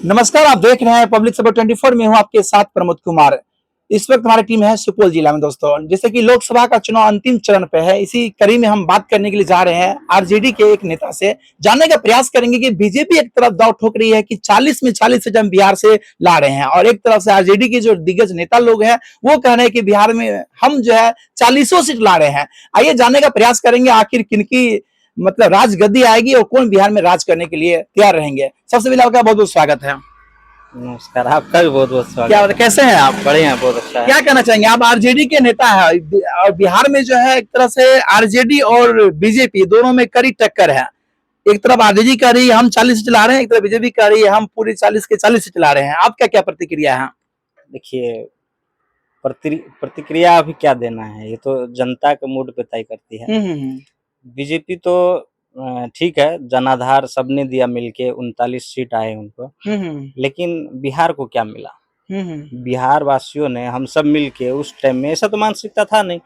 नमस्कार, आप देख रहे हैं पब्लिक खबर 24 में हूं आपके साथ प्रमोद कुमार। इस वक्त हमारी टीम है सुपौल जिला में दोस्तों। जैसे कि लोकसभा का चुनाव अंतिम चरण पे है, इसी कड़ी में हम बात करने के लिए जा रहे हैं आरजेडी के एक नेता से। जानने का प्रयास करेंगे कि बीजेपी एक तरफ दांव ठोक रही है कि 40 में 40 सीट हम बिहार से ला रहे हैं, और एक तरफ से आरजेडी के जो दिग्गज नेता लोग हैं वो कह रहे हैं कि बिहार में हम जो है 40 सीट ला रहे हैं। आइए जानने का प्रयास करेंगे आखिर किनकी राज गद्दी आएगी और कौन बिहार में राज करने के लिए तैयार रहेंगे। सबसे पहले आपका बहुत बहुत स्वागत है। नमस्कार, आपका भी बहुत बहुत स्वागत। क्या कैसे हैं आप? बढ़िया हैं, बहुत अच्छा है। क्या कहना चाहेंगे, आप आरजेडी के नेता हैं और बिहार में जो है एक तरह से आरजेडी और बीजेपी दोनों में कड़ी टक्कर है। एक तरफ आरजेडी कह रही है हम 40 सीट ला रहे हैं, एक तरफ बीजेपी कह रही है हम पूरी 40 के 40 सीट ला रहे हैं। आपका क्या प्रतिक्रिया है? देखिए, प्रतिक्रिया अभी क्या देना है, ये तो जनता के मूड पे तय करती है। बीजेपी तो ठीक है, जनाधार सबने दिया मिलके, 39 सीट आए उनको, लेकिन बिहार को क्या मिला? बिहार वासियों ने, हम सब मिलके उस टाइम में, ऐसा तो मानसिकता था नहीं,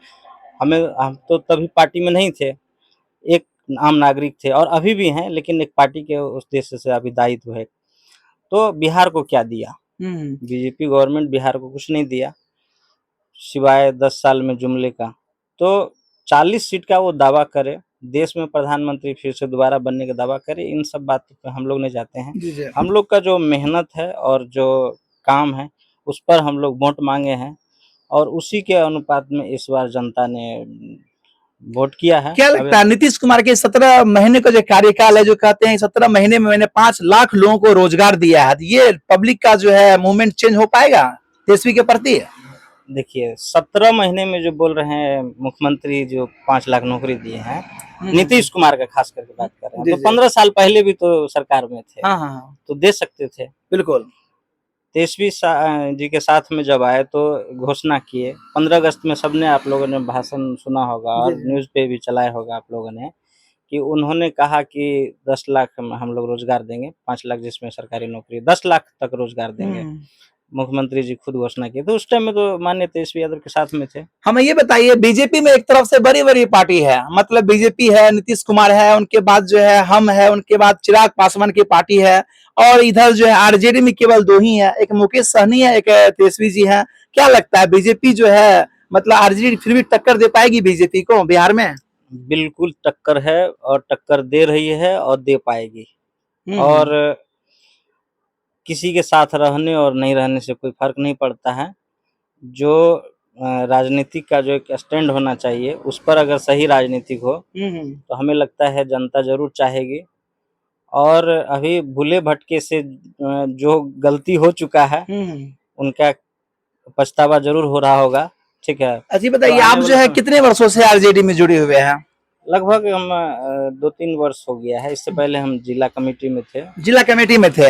हम तो तभी पार्टी में नहीं थे, एक आम नागरिक थे और अभी भी हैं, लेकिन एक पार्टी के उस देश से अभी दायित्व है। तो बिहार को क्या दिया? बीजेपी गवर्नमेंट बिहार को कुछ नहीं दिया सिवाय 10 साल में जुमले का। तो 40 सीट का वो दावा करे, देश में प्रधानमंत्री फिर से दोबारा बनने का दावा करे, इन सब बातों पे हम लोग नहीं जाते हैं। हम लोग का जो मेहनत है और जो काम है उस पर हम लोग वोट मांगे हैं और उसी के अनुपात में इस बार जनता ने वोट किया है। क्या लगता है नीतीश कुमार के 17 महीने का जो कार्यकाल है, जो कहते हैं 17 महीने में मैंने 5 लाख लोगों को रोजगार दिया है, ये पब्लिक का जो है मूवमेंट चेंज हो पाएगा तेजस्वी के प्रति? देखिए, 17 महीने में जो बोल रहे हैं मुख्यमंत्री जो 5 लाख नौकरी दिए हैं, नीतीश कुमार का खास करके बात कर रहे हैं, तो 15 साल पहले भी तो सरकार में थे। हाँ। तो दे सकते थे, बिल्कुल। तेजस्वी जी के साथ में जब आए तो घोषणा किए। 15 अगस्त में सबने, आप लोगों ने भाषण सुना होगा और न्यूज़ पे भी चलाया होगा आप लोगों ने, कि उन्होंने कहा कि 10 लाख हम लोग रोजगार देंगे, 5 लाख जिसमें सरकारी नौकरी, 10 लाख तक रोजगार देंगे। मुख्यमंत्री जी खुद घोषणा की। तो उस टाइम में तो माननीय तेजस्वी यादव के साथ में थे। हमें ये बताइए, बीजेपी में एक तरफ से बड़ी बड़ी पार्टी है, मतलब बीजेपी है, नीतीश कुमार है, उनके बाद जो है हम है, उनके बाद चिराग पासवान की पार्टी है, और इधर जो है आरजेडी में केवल 2 ही है, एक मुकेश सहनी है, एक तेजस्वी जी है। क्या लगता है बीजेपी जो है आरजेडी फिर भी टक्कर दे पाएगी बीजेपी को बिहार में? बिल्कुल टक्कर है और टक्कर दे रही है और दे पाएगी। और किसी के साथ रहने और नहीं रहने से कोई फर्क नहीं पड़ता है। जो राजनीति का जो एक स्टैंड होना चाहिए, उस पर अगर सही राजनीतिक हो तो हमें लगता है जनता जरूर चाहेगी। और अभी भूले भटके से जो गलती हो चुका है उनका पछतावा जरूर हो रहा होगा। ठीक है, अच्छा बताइए, आप जो है कितने वर्षों से आरजेडी में जुड़े हुए हैं? लगभग हम 2-3 वर्ष हो गया है। इससे पहले हम जिला कमेटी में थे। जिला कमेटी में थे।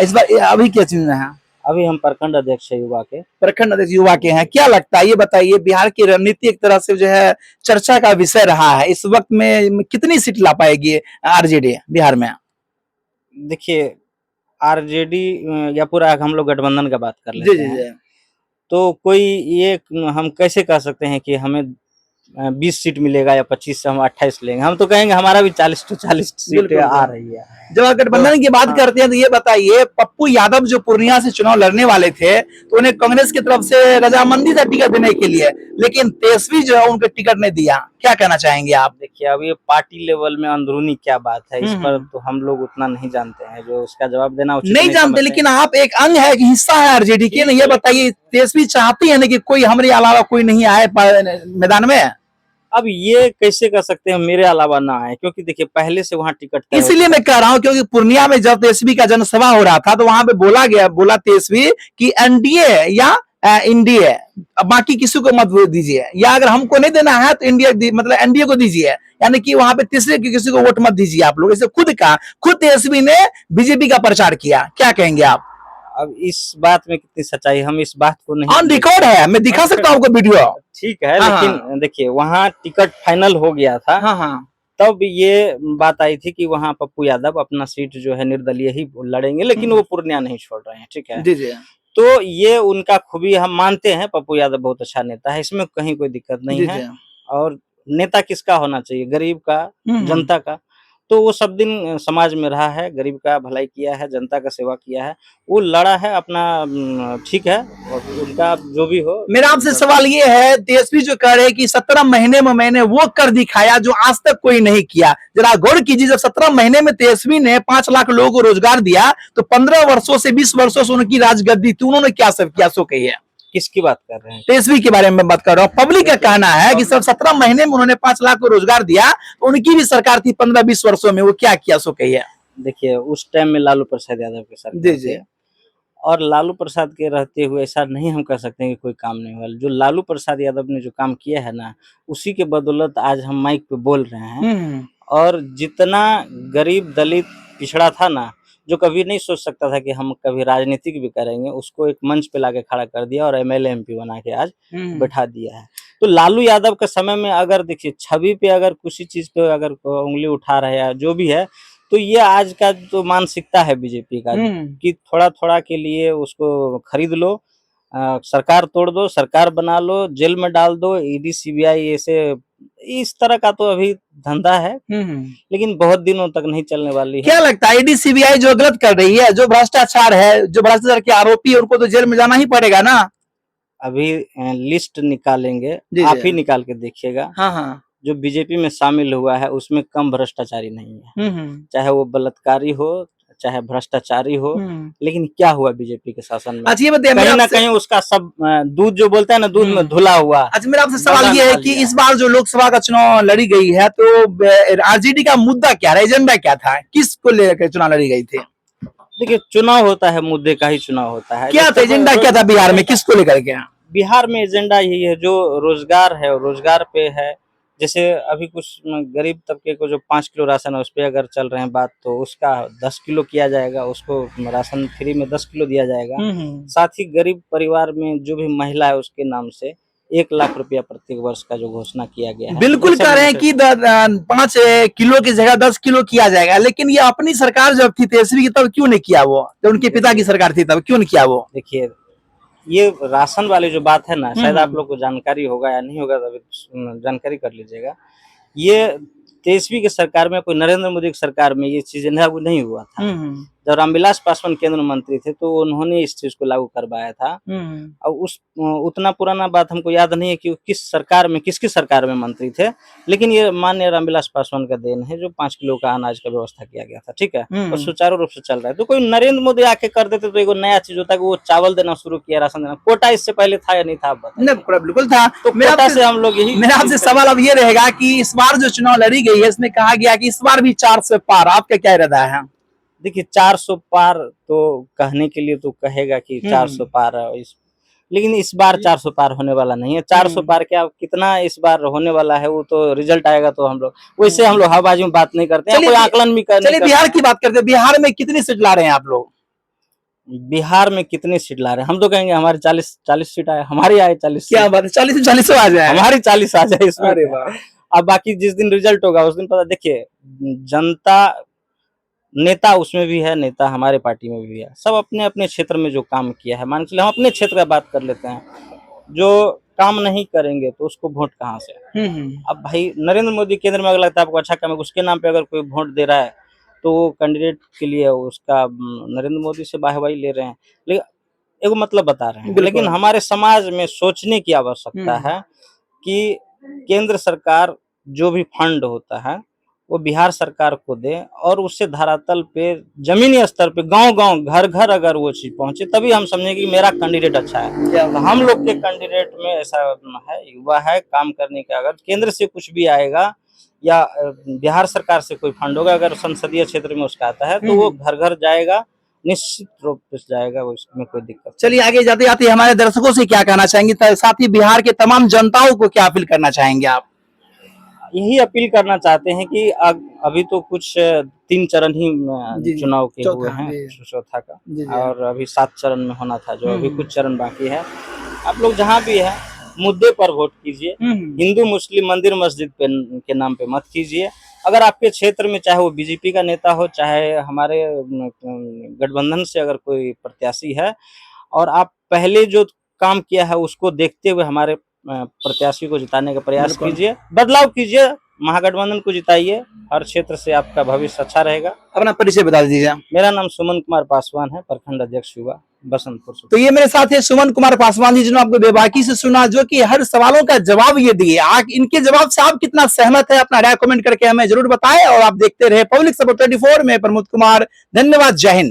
इस बार अभी क्या चुना है? अभी हम प्रखंड अध्यक्ष है युवा के। प्रखंड अध्यक्ष युवा के हैं। क्या लगता है, ये बताइए, बिहार की रणनीति एक तरह से जो है चर्चा का विषय रहा है, इस वक्त में कितनी सीट ला पाएगी आरजेडी बिहार में? देखिए, आरजेडी या पूरा हम लोग गठबंधन का बात कर लेते हैं, तो कोई ये हम कैसे कह सकते हैं कि हमें 20 सीट मिलेगा या 25 से हम 28 लेंगे। हम तो कहेंगे हमारा भी 40 to 40 सीट आ रही है। जब आप गठबंधन की बात करते हैं तो ये बताइए, पप्पू यादव जो पूर्णिया से चुनाव लड़ने वाले थे तो उन्हें कांग्रेस की तरफ से रजामंदी था टिकट देने के लिए, लेकिन तेजस्वी जो है उनको टिकट नहीं दिया। क्या कहना चाहेंगे आप? देखिए, अब ये पार्टी लेवल में अंदरूनी क्या बात है, इस पर तो हम लोग उतना नहीं जानते हैं, जो उसका जवाब देना उचित नहीं जानते, लेकिन आप एक अंग है, एक हिस्सा है आरजेडी के। ये बताइए, तेजस्वी चाहती है ना कि कोई हमारे अलावा कोई नहीं आए मैदान में? अब ये कैसे कर सकते हैं मेरे अलावा ना आए, क्योंकि देखिए पहले से वहाँ टिकट, इसीलिए मैं कह रहा हूँ, क्योंकि पूर्णिया में जब तेजस्वी का जनसभा हो रहा था तो वहां पे बोला तेजस्वी कि एनडीए या एनडीए, बाकी किसी को मत वोट दीजिए, या अगर हमको नहीं देना है तो इंडिया मतलब एनडीए को दीजिए, यानी कि वहां पे तीसरे किसी को वोट मत दीजिए आप लोग। इसे खुद तेजस्वी ने बीजेपी का प्रचार किया। क्या कहेंगे आप? अब इस बात में कितनी सच्चाई, हम इस बात को नहीं, ऑन रिकॉर्ड है, मैं दिखा सकता हूँ आपको वीडियो। ठीक है, लेकिन देखिए वहाँ टिकट फाइनल हो गया था। तब ये बात आई थी कि वहाँ पप्पू यादव अपना सीट जो है निर्दलीय ही लड़ेंगे, लेकिन वो पूर्णिया नहीं छोड़ रहे हैं। ठीक है, तो ये उनका खूबी हम मानते हैं। पप्पू यादव बहुत अच्छा नेता है, इसमें कहीं कोई दिक्कत नहीं है। और नेता किसका होना चाहिए? गरीब का, जनता का। तो वो सब दिन समाज में रहा है, गरीब का भलाई किया है, जनता का सेवा किया है, वो लड़ा है अपना, ठीक है, और उनका जो भी हो। मेरा आपसे सवाल ये है, तेजस्वी जो कह रहे हैं कि 17 महीने में मैंने वो कर दिखाया जो आज तक कोई नहीं किया। जरा गौर कीजिए, जब 17 महीने में तेजस्वी ने 5 लाख लोगों को रोजगार दिया, तो 15 वर्षों से 20 वर्षों से उनकी राजगद्दी थी, उन्होंने क्या सब किया, सो कहिए। किसकी बात कर रहे हैं? तेजस्वी के बारे में बात कर रहा हूँ। पब्लिक का कहना है कि सब 17 महीने में उन्होंने 5 लाख को रोजगार दिया, तो उनकी भी सरकार थी 15-20 वर्षों में, वो क्या किया, सो कहिए। देखिए, उस टाइम में लालू प्रसाद यादव के सरकार जी। थी, और लालू प्रसाद के रहते हुए ऐसा नहीं हम कह सकते हैं कि कोई काम नहीं हुआ। जो लालू प्रसाद यादव ने जो काम किया है ना, उसी के बदौलत आज हम माइक पे बोल रहे हैं। और जितना गरीब, दलित, पिछड़ा था ना, जो कभी नहीं सोच सकता था कि हम कभी राजनीतिक भी करेंगे, उसको एक मंच पे लाके खड़ा कर दिया और एमएलए एमपी बना के आज बैठा दिया है। तो लालू यादव के समय में अगर देखिए छवि पे अगर किसी चीज पे अगर उंगली उठा रहे हैं जो भी है, तो ये आज का जो मानसिकता है बीजेपी का, कि थोड़ा-थोड़ा के लिए उसको खरीद लो, सरकार तोड़ दो, सरकार बना लो, जेल में डाल दो, ईडी सीबीआई ऐसे, इस तरह का तो अभी धंधा है, लेकिन बहुत दिनों तक नहीं चलने वाली है। क्या लगता है, ईडी सीबीआई जो गलत कर रही है, जो भ्रष्टाचार है, जो भ्रष्टाचार के आरोपी, उनको तो जेल में जाना ही पड़ेगा ना? अभी लिस्ट निकालेंगे, जी, आप ही निकाल के देखिएगा। हाँ। जो बीजेपी में शामिल हुआ है उसमें कम भ्रष्टाचारी नहीं है। चाहे वो बलात्कारी हो, चाहे भ्रष्टाचारी हो, लेकिन क्या हुआ बीजेपी के शासन में? अच्छा, ये बताइए, कहीं ना कहीं उसका सब दूध जो बोलते हैं ना, दूध में धुला हुआ। अच्छा, मेरा आपसे सवाल ये है कि इस बार जो लोकसभा का चुनाव लड़ी गई है, तो आरजेडी का मुद्दा क्या रहा, एजेंडा क्या था, किसको लेकर चुनाव लड़ी गई थी? देखिए, चुनाव होता है, मुद्दे का ही चुनाव होता है। क्या था एजेंडा, क्या था बिहार में, किसको लेकर के? बिहार में एजेंडा यही है, जो रोजगार है, रोजगार पे है। जैसे अभी कुछ गरीब तबके को जो 5 किलो राशन है, उस पे अगर चल रहे हैं बात, तो उसका 10 किलो किया जाएगा, उसको राशन फ्री में 10 किलो दिया जाएगा। साथ ही गरीब परिवार में जो भी महिला है उसके नाम से 1 लाख रुपया प्रत्येक वर्ष का जो घोषणा किया गया है। बिल्कुल कह रहे हैं कि 5 किलो की जगह 10 किलो किया जाएगा, लेकिन ये अपनी सरकार जब थी तेजस्वी की, तब क्यों नहीं किया वो? जब उनके पिता की सरकार थी तब क्यों नहीं किया वो? देखिए, ये राशन वाली जो बात है ना, शायद आप लोग को जानकारी होगा या नहीं होगा, तो अभी जानकारी कर लीजिएगा। ये तेजस्वी की सरकार में, कोई नरेंद्र मोदी की सरकार में ये चीजें लागू नहीं हुआ था। जब रामविलास पासवान केंद्र मंत्री थे, तो उन्होंने इस चीज को लागू करवाया था। और उस उतना पुराना बात हमको याद नहीं है कि किस सरकार में, किसकी सरकार में मंत्री थे, लेकिन ये माननीय रामविलास पासवान का देन है, जो 5 किलो का अनाज का व्यवस्था किया गया था, ठीक है, और सुचारू रूप से चल रहा है। तो कोई नरेंद्र मोदी आके कर देते तो एक नया चीज होता है कि वो चावल देना शुरू किया, राशन देना। कोटा इससे पहले था या नहीं था, आप बताइए। बिल्कुल था। तो कोटा से हम लोग यही, मेरा आपसे सवाल अब ये रहेगा कि इस बार जो चुनाव लड़ी गई है, इसमें कहा गया कि इस बार भी 400 पार, आपका क्या इरादा है? देखिए, 400 पार तो कहने के लिए तो कहेगा कि 400 पार है, लेकिन इस बार 400 पार होने वाला नहीं है। 400 पार क्या, कितना इस बार होने वाला है, वो तो रिजल्ट आएगा तो हम लोग, वैसे हम लोग हवाबाजी में बात नहीं करते हैं, कोई आकलन भी करते। चलिए बिहार की बात करते हैं। बिहार में कितनी सीट ला रहे हैं आप लोग? बिहार में कितनी सीट ला रहे हैं? हम तो कहेंगे हमारी 40 सीट आए, हमारी आए 40। क्या बात है, 40 आ जाए, हमारी 40 आ जाए इसमें। अब बाकी जिस दिन रिजल्ट होगा उस दिन पता। देखिए, जनता, नेता उसमें भी है, नेता हमारे पार्टी में भी है, सब अपने अपने क्षेत्र में जो काम किया है, मान के चलिए हम अपने क्षेत्र का बात कर लेते हैं, जो काम नहीं करेंगे तो उसको वोट कहाँ से? अब भाई नरेंद्र मोदी केंद्र में अगर लगता है आपको अच्छा काम है, उसके नाम पे अगर कोई वोट दे रहा है, तो वो कैंडिडेट के लिए उसका नरेंद्र मोदी से वाहवाही ले रहे हैं, लेकिन एगो मतलब बता रहे हैं। लेकिन हमारे समाज में सोचने की आवश्यकता है कि केंद्र सरकार जो भी फंड होता है वो बिहार सरकार को दे, और उससे धरातल पे, जमीनी स्तर पे, गांव-गांव, घर-घर अगर वो चीज पहुंचे, तभी हम समझेंगे कि मेरा कैंडिडेट अच्छा है। तो हम लोग के कैंडिडेट में ऐसा है, युवा है, काम करने का। अगर केंद्र से कुछ भी आएगा या बिहार सरकार से कोई फंड होगा, अगर संसदीय क्षेत्र में उसका आता है, तो वो घर-घर जाएगा, निश्चित रूप से जाएगा, वो इसमें कोई दिक्कत। चलिए आगे जाते-जाते हमारे दर्शकों से क्या कहना चाहेंगे, साथ ही बिहार के तमाम जनताओं को क्या अपील करना चाहेंगे आप? यही अपील करना चाहते हैं कि अभी तो कुछ 3 चरण ही चुनाव के हुए हैं, चौथा का, और अभी 7 चरण में होना था, जो अभी कुछ चरण बाकी है। आप लोग जहाँ भी है, मुद्दे पर वोट कीजिए। हिंदू मुस्लिम मंदिर मस्जिद के नाम पे मत कीजिए। अगर आपके क्षेत्र में चाहे वो बीजेपी का नेता हो, चाहे हमारे गठबंधन से अगर कोई प्रत्याशी है, और आप पहले जो काम किया है उसको देखते हुए हमारे प्रत्याशी को जिताने का प्रयास कीजिए, बदलाव कीजिए, महागठबंधन को जिताइए, हर क्षेत्र से आपका भविष्य अच्छा रहेगा। अपना परिचय बता दीजिए। मेरा नाम सुमन कुमार पासवान है, प्रखंड अध्यक्ष युवा बसंतपुर से। तो ये मेरे साथ है सुमन कुमार पासवान जी, जिन्होंने आपको बेबाकी से सुना, जो कि हर सवालों का जवाब ये दिए। इनके जवाब से आप कितना सहमत है, अपना राय कमेंट करके हमें जरूर बताएं। और आप देखते रहे पब्लिक सपोर्ट 24 में प्रमोद कुमार। धन्यवाद, जय हिंद।